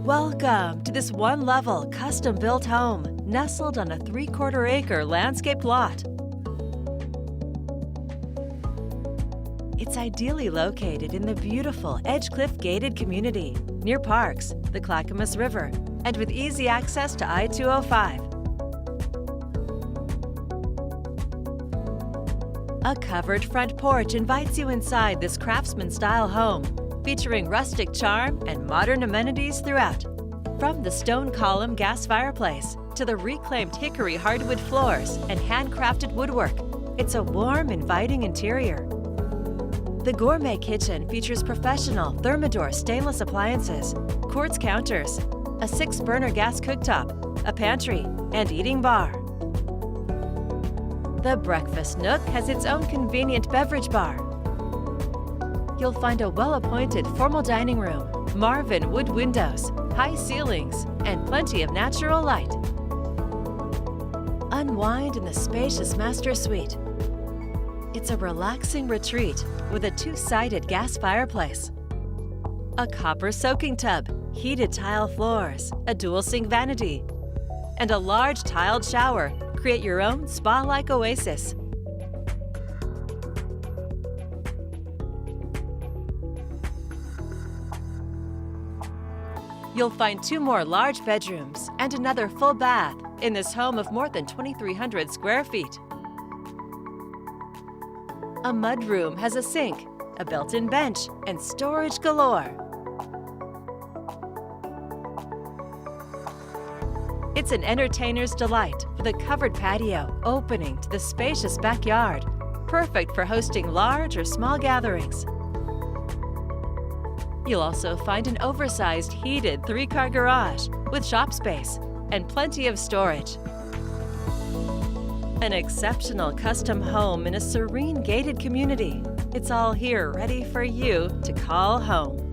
Welcome to this one-level, custom-built home nestled on a 3/4-acre landscaped lot. It's ideally located in the beautiful Edgecliff gated community near parks, the Clackamas River, and with easy access to I-205. A covered front porch invites you inside this Craftsman-style home, featuring rustic charm and modern amenities throughout. From the stone column gas fireplace to the reclaimed hickory hardwood floors and handcrafted woodwork, it's a warm, inviting interior. The gourmet kitchen features professional Thermador stainless appliances, quartz counters, a 6-burner gas cooktop, a pantry, and eating bar. The breakfast nook has its own convenient beverage bar. You'll find a well-appointed formal dining room, Marvin wood windows, high ceilings, and plenty of natural light. Unwind in the spacious master suite. It's a relaxing retreat with a 2-sided gas fireplace, a copper soaking tub, heated tile floors, a dual sink vanity, and a large tiled shower. Create your own spa-like oasis. You'll find 2 more large bedrooms and another full bath in this home of more than 2,300 square feet. A mudroom has a sink, a built-in bench, and storage galore. It's an entertainer's delight with a covered patio opening to the spacious backyard, perfect for hosting large or small gatherings. You'll also find an oversized heated 3-car garage with shop space and plenty of storage. An exceptional custom home in a serene gated community. It's all here ready for you to call home.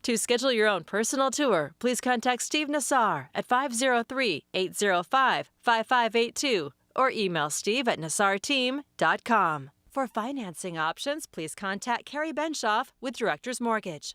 To schedule your own personal tour, please contact Steve Nassar at 503-805-5582 or email steve@nassarteam.com. For financing options, please contact Carrie Benshoff with Director's Mortgage.